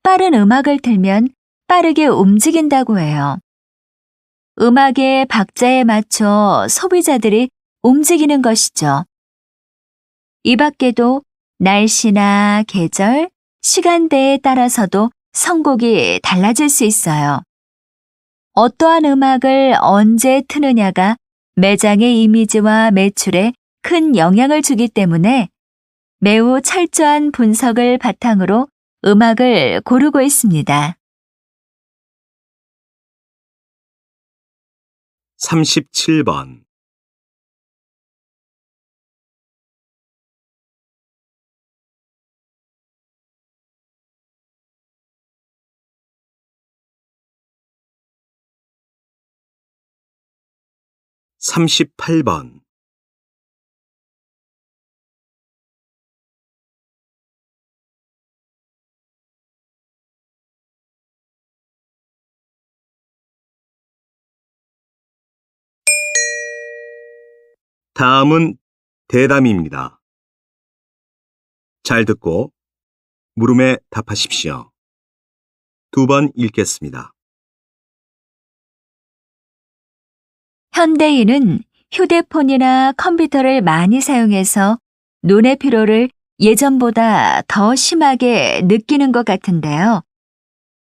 빠른 음악을 틀면 빠르게 움직인다고 해요. 음악의 박자에 맞춰 소비자들이 움직이는 것이죠. 이 밖에도 날씨나 계절, 시간대에 따라서도 선곡이 달라질 수 있어요. 어떠한 음악을 언제 트느냐가 매장의 이미지와 매출에 큰 영향을 주기 때문에 매우 철저한 분석을 바탕으로 음악을 고르고 있습니다. 37번. (38번) 다음은 대담입니다. 잘 듣고 물음에 답하십시오. 2번 읽겠습니다. 현대인은 휴대폰이나 컴퓨터를 많이 사용해서 눈의 피로를 예전보다 더 심하게 느끼는 것 같은데요.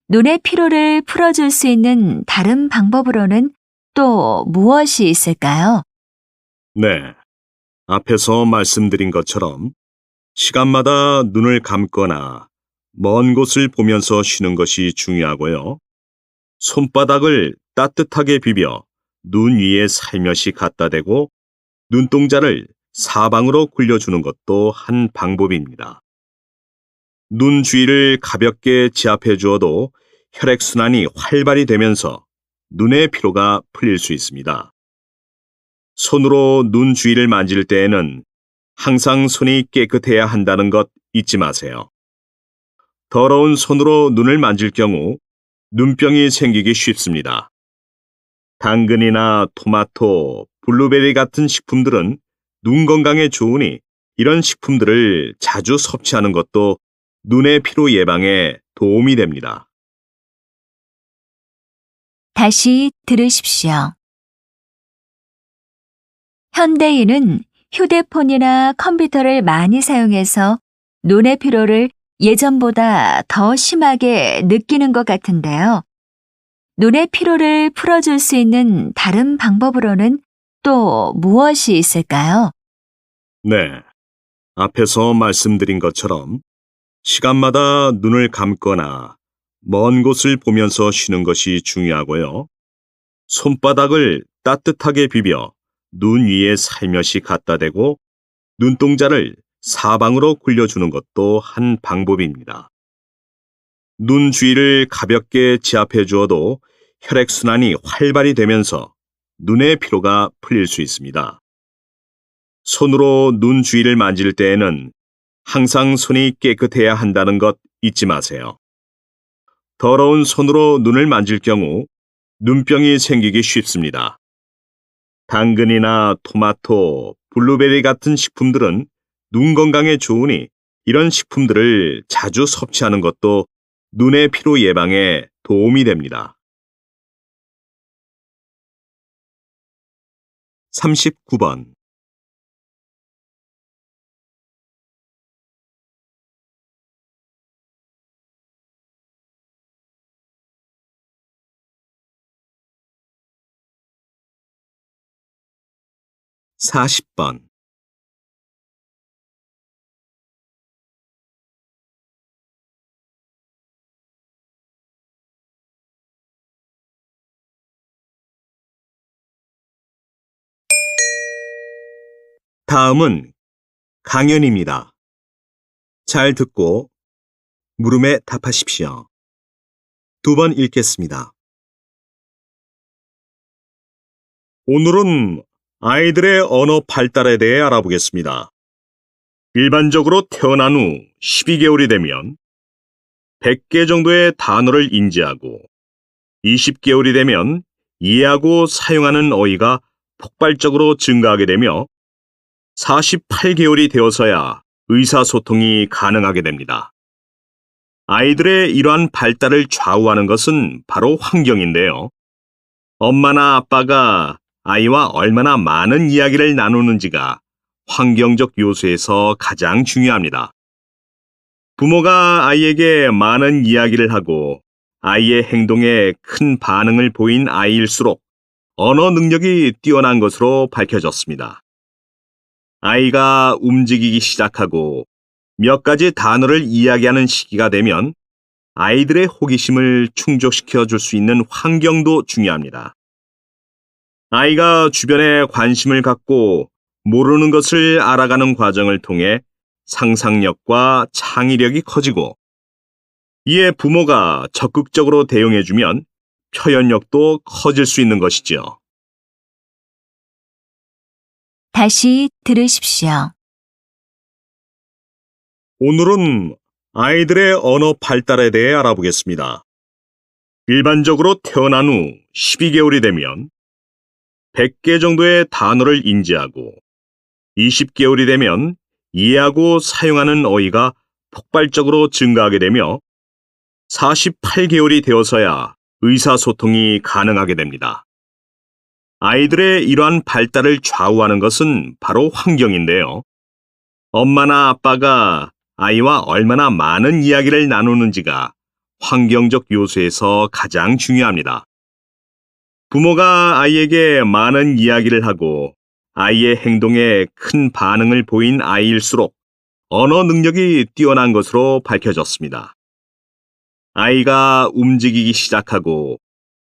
눈의 피로를 풀어줄 수 있는 다른 방법으로는 또 무엇이 있을까요? 네, 앞에서 말씀드린 것처럼 시간마다 눈을 감거나 먼 곳을 보면서 쉬는 것이 중요하고요. 손바닥을 따뜻하게 비벼 눈 위에 살며시 갖다 대고 눈동자를 사방으로 굴려주는 것도 한 방법입니다. 눈 주위를 가볍게 지압해 주어도 혈액순환이 활발히 되면서 눈의 피로가 풀릴 수 있습니다. 손으로 눈 주위를 만질 때에는 항상 손이 깨끗해야 한다는 것 잊지 마세요. 더러운 손으로 눈을 만질 경우 눈병이 생기기 쉽습니다. 당근이나 토마토, 블루베리 같은 식품들은 눈 건강에 좋으니 이런 식품들을 자주 섭취하는 것도 눈의 피로 예방에 도움이 됩니다. 다시 들으십시오. 현대인은 휴대폰이나 컴퓨터를 많이 사용해서 눈의 피로를 예전보다 더 심하게 느끼는 것 같은데요. 눈의 피로를 풀어줄 수 있는 다른 방법으로는 또 무엇이 있을까요? 네, 앞에서 말씀드린 것처럼 시간마다 눈을 감거나 먼 곳을 보면서 쉬는 것이 중요하고요. 손바닥을 따뜻하게 비벼 눈 위에 살며시 갖다 대고 눈동자를 사방으로 굴려주는 것도 한 방법입니다. 눈 주위를 가볍게 지압해 주어도 혈액순환이 활발히 되면서 눈의 피로가 풀릴 수 있습니다. 손으로 눈 주위를 만질 때에는 항상 손이 깨끗해야 한다는 것 잊지 마세요. 더러운 손으로 눈을 만질 경우 눈병이 생기기 쉽습니다. 당근이나 토마토, 블루베리 같은 식품들은 눈 건강에 좋으니 이런 식품들을 자주 섭취하는 것도 눈의 피로 예방에 도움이 됩니다. 39번. (40번) 다음은 강연입니다. 잘 듣고 물음에 답하십시오. 2번 읽겠습니다. 오늘은 아이들의 언어 발달에 대해 알아보겠습니다. 일반적으로 태어난 후 12개월이 되면 100개 정도의 단어를 인지하고 20개월이 되면 이해하고 사용하는 어휘가 폭발적으로 증가하게 되며 48개월이 되어서야 의사소통이 가능하게 됩니다. 아이들의 이러한 발달을 좌우하는 것은 바로 환경인데요. 엄마나 아빠가 아이와 얼마나 많은 이야기를 나누는지가 환경적 요소에서 가장 중요합니다. 부모가 아이에게 많은 이야기를 하고 아이의 행동에 큰 반응을 보인 아이일수록 언어 능력이 뛰어난 것으로 밝혀졌습니다. 아이가 움직이기 시작하고 몇 가지 단어를 이야기하는 시기가 되면 아이들의 호기심을 충족시켜 줄 수 있는 환경도 중요합니다. 아이가 주변에 관심을 갖고 모르는 것을 알아가는 과정을 통해 상상력과 창의력이 커지고 이에 부모가 적극적으로 대응해주면 표현력도 커질 수 있는 것이죠. 다시 들으십시오. 오늘은 아이들의 언어 발달에 대해 알아보겠습니다. 일반적으로 태어난 후 12개월이 되면 100개 정도의 단어를 인지하고 20개월이 되면 이해하고 사용하는 어휘가 폭발적으로 증가하게 되며 48개월이 되어서야 의사소통이 가능하게 됩니다. 아이들의 이러한 발달을 좌우하는 것은 바로 환경인데요. 엄마나 아빠가 아이와 얼마나 많은 이야기를 나누는지가 환경적 요소에서 가장 중요합니다. 부모가 아이에게 많은 이야기를 하고 아이의 행동에 큰 반응을 보인 아이일수록 언어 능력이 뛰어난 것으로 밝혀졌습니다. 아이가 움직이기 시작하고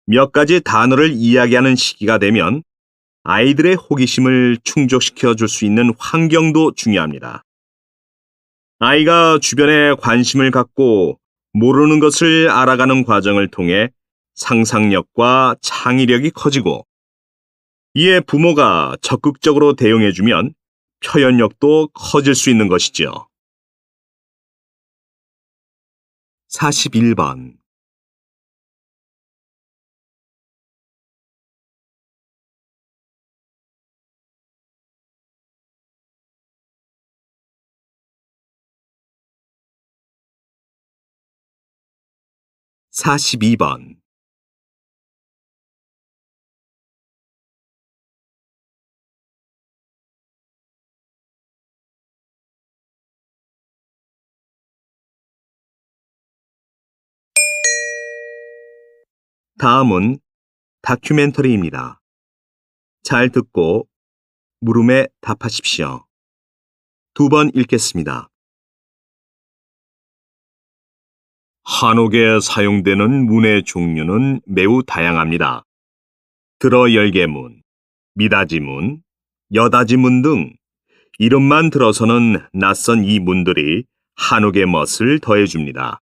몇 가지 단어를 이야기하는 시기가 되면 아이들의 호기심을 충족시켜 줄 수 있는 환경도 중요합니다. 아이가 주변에 관심을 갖고 모르는 것을 알아가는 과정을 통해 상상력과 창의력이 커지고 이에 부모가 적극적으로 대응해주면 표현력도 커질 수 있는 것이죠. 41번. (42번) 다음은 다큐멘터리입니다. 잘 듣고 물음에 답하십시오. 2번 읽겠습니다. 한옥에 사용되는 문의 종류는 매우 다양합니다. 들어 열개문, 미닫이문, 여닫이문 등 이름만 들어서는 낯선 이 문들이 한옥의 멋을 더해줍니다.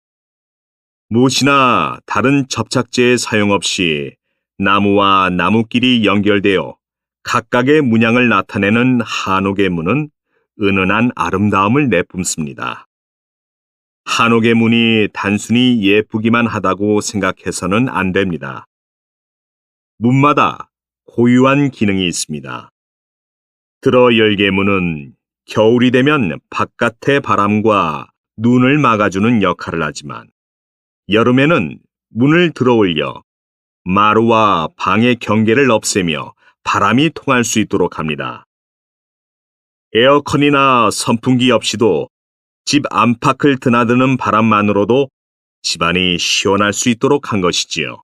못이나 다른 접착제의 사용 없이 나무와 나무끼리 연결되어 각각의 문양을 나타내는 한옥의 문은 은은한 아름다움을 내뿜습니다. 한옥의 문이 단순히 예쁘기만 하다고 생각해서는 안 됩니다. 문마다 고유한 기능이 있습니다. 들어 열개 문은 겨울이 되면 바깥의 바람과 눈을 막아주는 역할을 하지만 여름에는 문을 들어 올려 마루와 방의 경계를 없애며 바람이 통할 수 있도록 합니다. 에어컨이나 선풍기 없이도 집 안팎을 드나드는 바람만으로도 집안이 시원할 수 있도록 한 것이지요.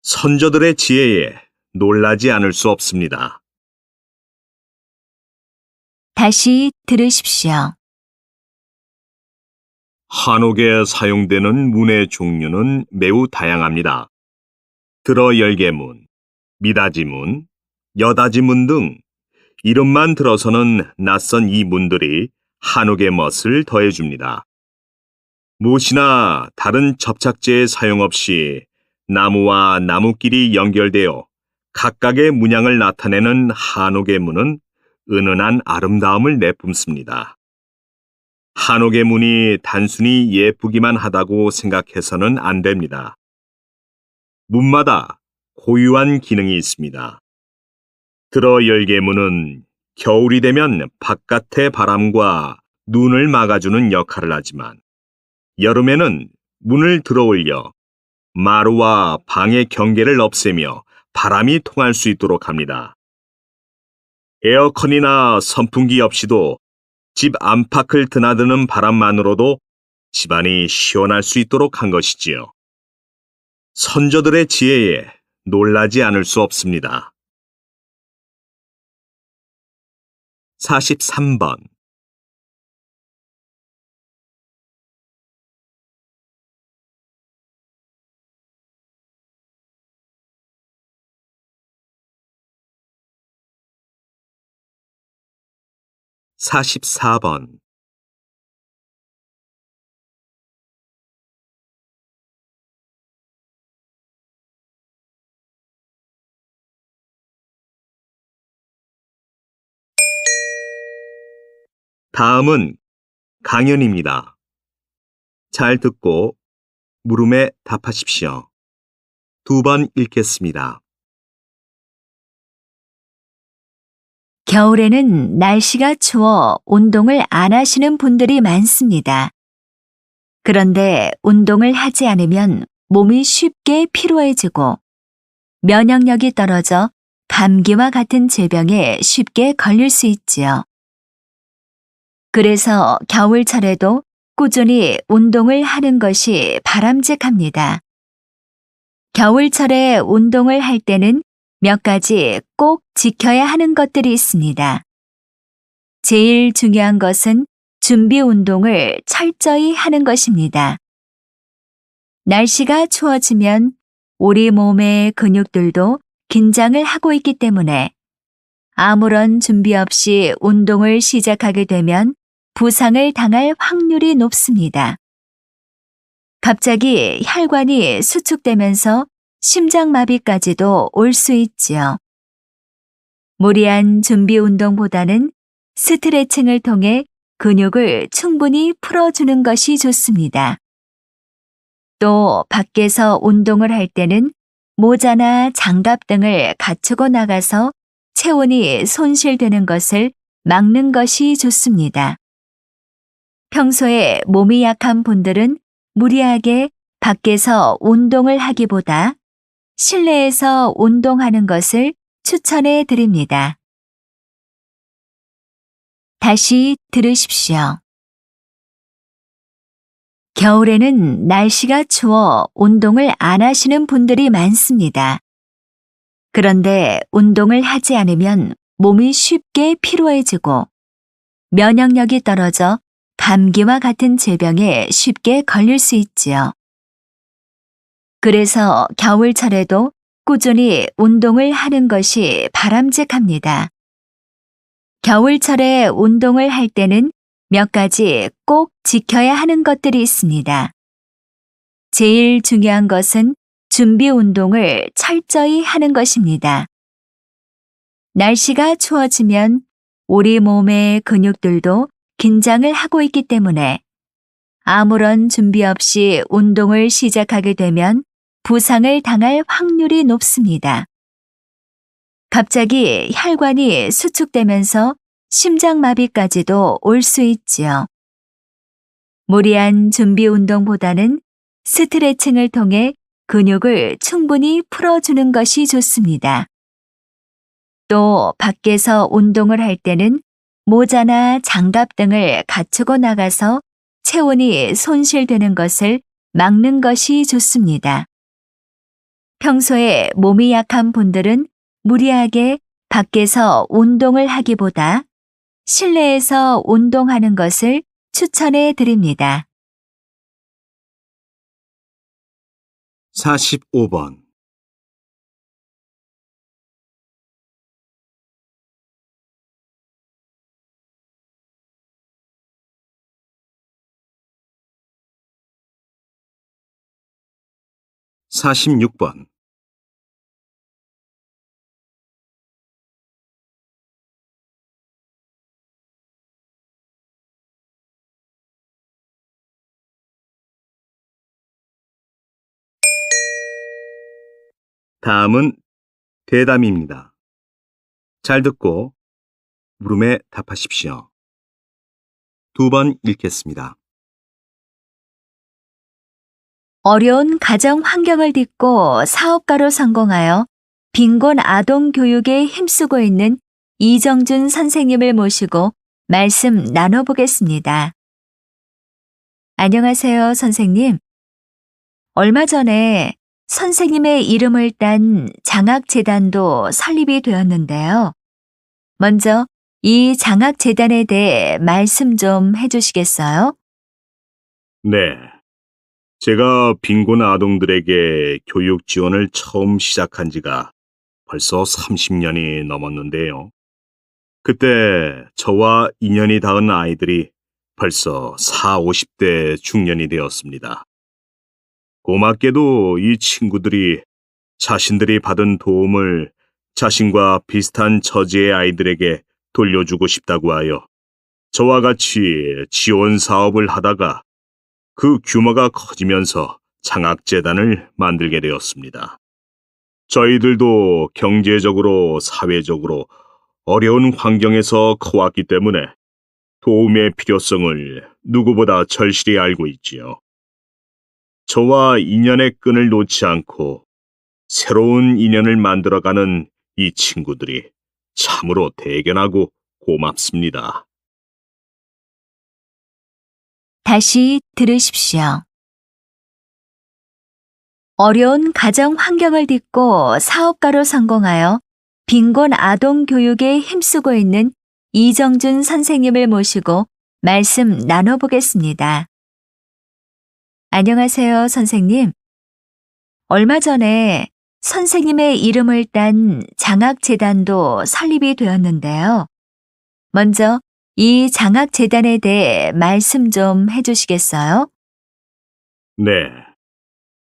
선조들의 지혜에 놀라지 않을 수 없습니다. 다시 들으십시오. 한옥에 사용되는 문의 종류는 매우 다양합니다. 들어 열개문, 미닫이문, 여닫이문 등 이름만 들어서는 낯선 이 문들이 한옥의 멋을 더해줍니다. 못이나 다른 접착제의 사용 없이 나무와 나무끼리 연결되어 각각의 문양을 나타내는 한옥의 문은 은은한 아름다움을 내뿜습니다. 한옥의 문이 단순히 예쁘기만 하다고 생각해서는 안 됩니다. 문마다 고유한 기능이 있습니다. 들어 열개 문은 겨울이 되면 바깥의 바람과 눈을 막아주는 역할을 하지만 여름에는 문을 들어 올려 마루와 방의 경계를 없애며 바람이 통할 수 있도록 합니다. 에어컨이나 선풍기 없이도 집 안팎을 드나드는 바람만으로도 집안이 시원할 수 있도록 한 것이지요. 선조들의 지혜에 놀라지 않을 수 없습니다. 43번 44번 다음은 강연입니다. 잘 듣고 물음에 답하십시오. 2번 읽겠습니다. 겨울에는 날씨가 추워 운동을 안 하시는 분들이 많습니다. 그런데 운동을 하지 않으면 몸이 쉽게 피로해지고 면역력이 떨어져 감기와 같은 질병에 쉽게 걸릴 수 있지요. 그래서 겨울철에도 꾸준히 운동을 하는 것이 바람직합니다. 겨울철에 운동을 할 때는 몇 가지 꼭 지켜야 하는 것들이 있습니다. 제일 중요한 것은 준비 운동을 철저히 하는 것입니다. 날씨가 추워지면 우리 몸의 근육들도 긴장을 하고 있기 때문에 아무런 준비 없이 운동을 시작하게 되면 부상을 당할 확률이 높습니다. 갑자기 혈관이 수축되면서 심장마비까지도 올 수 있지요. 무리한 준비 운동보다는 스트레칭을 통해 근육을 충분히 풀어주는 것이 좋습니다. 또 밖에서 운동을 할 때는 모자나 장갑 등을 갖추고 나가서 체온이 손실되는 것을 막는 것이 좋습니다. 평소에 몸이 약한 분들은 무리하게 밖에서 운동을 하기보다 실내에서 운동하는 것을 추천해 드립니다. 다시 들으십시오. 겨울에는 날씨가 추워 운동을 안 하시는 분들이 많습니다. 그런데 운동을 하지 않으면 몸이 쉽게 피로해지고 면역력이 떨어져 감기와 같은 질병에 쉽게 걸릴 수 있지요. 그래서 겨울철에도 꾸준히 운동을 하는 것이 바람직합니다. 겨울철에 운동을 할 때는 몇 가지 꼭 지켜야 하는 것들이 있습니다. 제일 중요한 것은 준비 운동을 철저히 하는 것입니다. 날씨가 추워지면 우리 몸의 근육들도 긴장을 하고 있기 때문에 아무런 준비 없이 운동을 시작하게 되면 부상을 당할 확률이 높습니다. 갑자기 혈관이 수축되면서 심장마비까지도 올 수 있지요. 무리한 준비 운동보다는 스트레칭을 통해 근육을 충분히 풀어주는 것이 좋습니다. 또 밖에서 운동을 할 때는 모자나 장갑 등을 갖추고 나가서 체온이 손실되는 것을 막는 것이 좋습니다. 평소에 몸이 약한 분들은 무리하게 밖에서 운동을 하기보다 실내에서 운동하는 것을 추천해 드립니다. 45번. 46번. '다음은 대담입니다. 잘 듣고 물음에 답하십시오. 2번 읽겠습니다. 어려운 가정 환경을 딛고 사업가로 성공하여 빈곤 아동 교육에 힘쓰고 있는 이정준 선생님을 모시고 말씀 나눠보겠습니다. 안녕하세요, 선생님. 얼마 전에 선생님의 이름을 딴 장학재단도 설립이 되었는데요. 먼저 이 장학재단에 대해 말씀 좀 해주시겠어요? 네. 제가 빈곤 아동들에게 교육 지원을 처음 시작한 지가 벌써 30년이 넘었는데요. 그때 저와 인연이 닿은 아이들이 벌써 40, 50대 중년이 되었습니다. 고맙게도 이 친구들이 자신들이 받은 도움을 자신과 비슷한 처지의 아이들에게 돌려주고 싶다고 하여 저와 같이 지원 사업을 하다가 그 규모가 커지면서 장학재단을 만들게 되었습니다. 저희들도 경제적으로, 사회적으로 어려운 환경에서 커왔기 때문에 도움의 필요성을 누구보다 절실히 알고 있지요. 저와 인연의 끈을 놓지 않고 새로운 인연을 만들어가는 이 친구들이 참으로 대견하고 고맙습니다. 다시 들으십시오. 어려운 가정 환경을 딛고 사업가로 성공하여 빈곤 아동 교육에 힘쓰고 있는 이정준 선생님을 모시고 말씀 나눠보겠습니다. 안녕하세요, 선생님. 얼마 전에 선생님의 이름을 딴 장학재단도 설립이 되었는데요. 먼저 이 장학재단에 대해 말씀 좀 해주시겠어요? 네.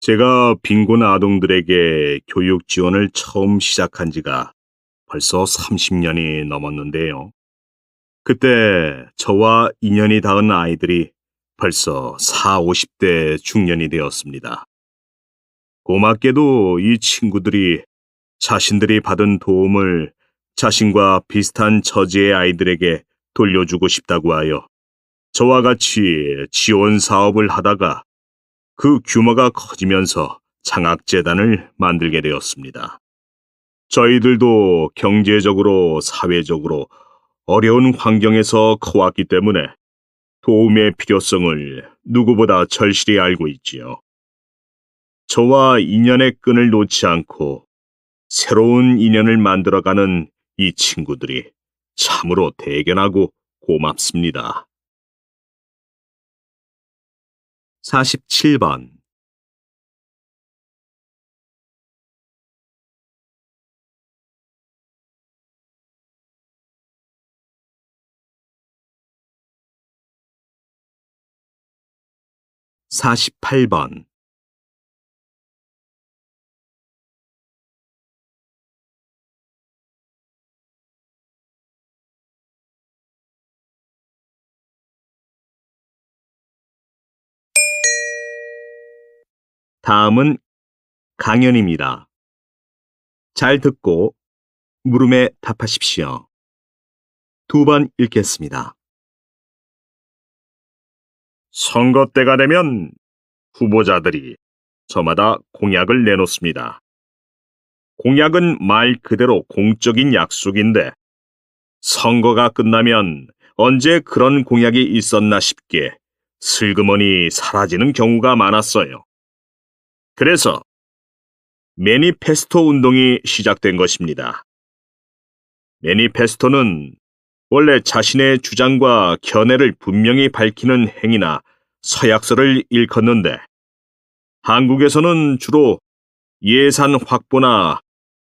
제가 빈곤 아동들에게 교육 지원을 처음 시작한 지가 벌써 30년이 넘었는데요. 그때 저와 인연이 닿은 아이들이 벌써 40, 50대 중년이 되었습니다. 고맙게도 이 친구들이 자신들이 받은 도움을 자신과 비슷한 처지의 아이들에게 돌려주고 싶다고 하여 저와 같이 지원 사업을 하다가 그 규모가 커지면서 장학재단을 만들게 되었습니다. 저희들도 경제적으로, 사회적으로 어려운 환경에서 커왔기 때문에 도움의 필요성을 누구보다 절실히 알고 있지요. 저와 인연의 끈을 놓지 않고 새로운 인연을 만들어가는 이 친구들이 참으로 대견하고 고맙습니다. 47번. 48번. 다음은 강연입니다. 잘 듣고 물음에 답하십시오. 두 번 읽겠습니다. 선거 때가 되면 후보자들이 저마다 공약을 내놓습니다. 공약은 말 그대로 공적인 약속인데 선거가 끝나면 언제 그런 공약이 있었나 싶게 슬그머니 사라지는 경우가 많았어요. 그래서 매니페스토 운동이 시작된 것입니다. 매니페스토는 원래 자신의 주장과 견해를 분명히 밝히는 행위나 서약서를 일컫는데 한국에서는 주로 예산 확보나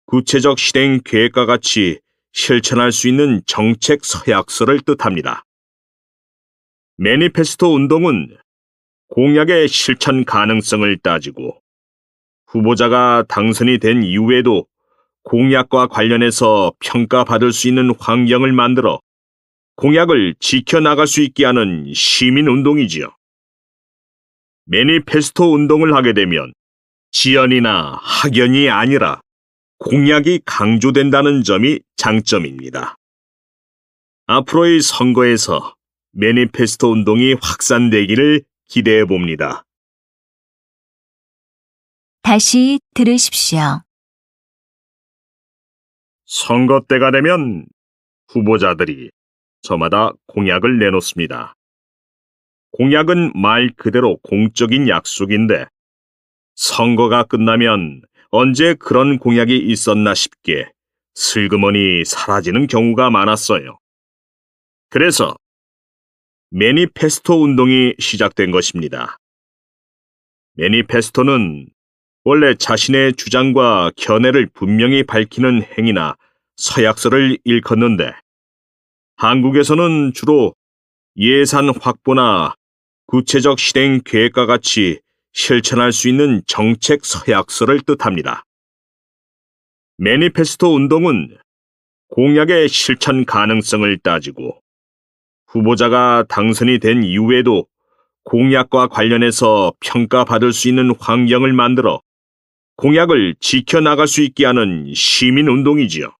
구체적 실행 계획과 같이 실천할 수 있는 정책 서약서를 뜻합니다. 매니페스토 운동은 공약의 실천 가능성을 따지고 후보자가 당선이 된 이후에도 공약과 관련해서 평가받을 수 있는 환경을 만들어 공약을 지켜나갈 수 있게 하는 시민운동이지요. 매니페스토 운동을 하게 되면 지연이나 학연이 아니라 공약이 강조된다는 점이 장점입니다. 앞으로의 선거에서 매니페스토 운동이 확산되기를 기대해 봅니다. 다시 들으십시오. 선거 때가 되면 후보자들이 저마다 공약을 내놓습니다. 공약은 말 그대로 공적인 약속인데 선거가 끝나면 언제 그런 공약이 있었나 싶게 슬그머니 사라지는 경우가 많았어요. 그래서 매니페스토 운동이 시작된 것입니다. 매니페스토는 원래 자신의 주장과 견해를 분명히 밝히는 행위나 서약서를 일컫는데 한국에서는 주로 예산 확보나 구체적 실행 계획과 같이 실천할 수 있는 정책 서약서를 뜻합니다. 매니페스토 운동은 공약의 실천 가능성을 따지고 후보자가 당선이 된 이후에도 공약과 관련해서 평가받을 수 있는 환경을 만들어 공약을 지켜나갈 수 있게 하는 시민운동이지요.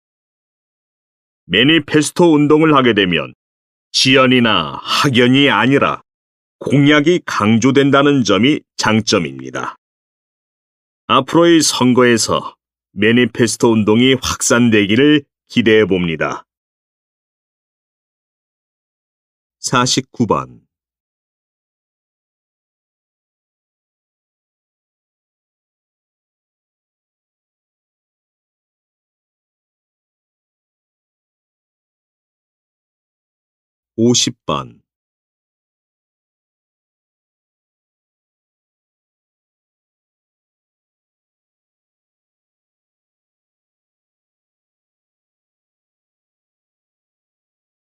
매니페스토 운동을 하게 되면 지연이나 학연이 아니라 공약이 강조된다는 점이 장점입니다. 앞으로의 선거에서 매니페스토 운동이 확산되기를 기대해 봅니다. 49번. (50번)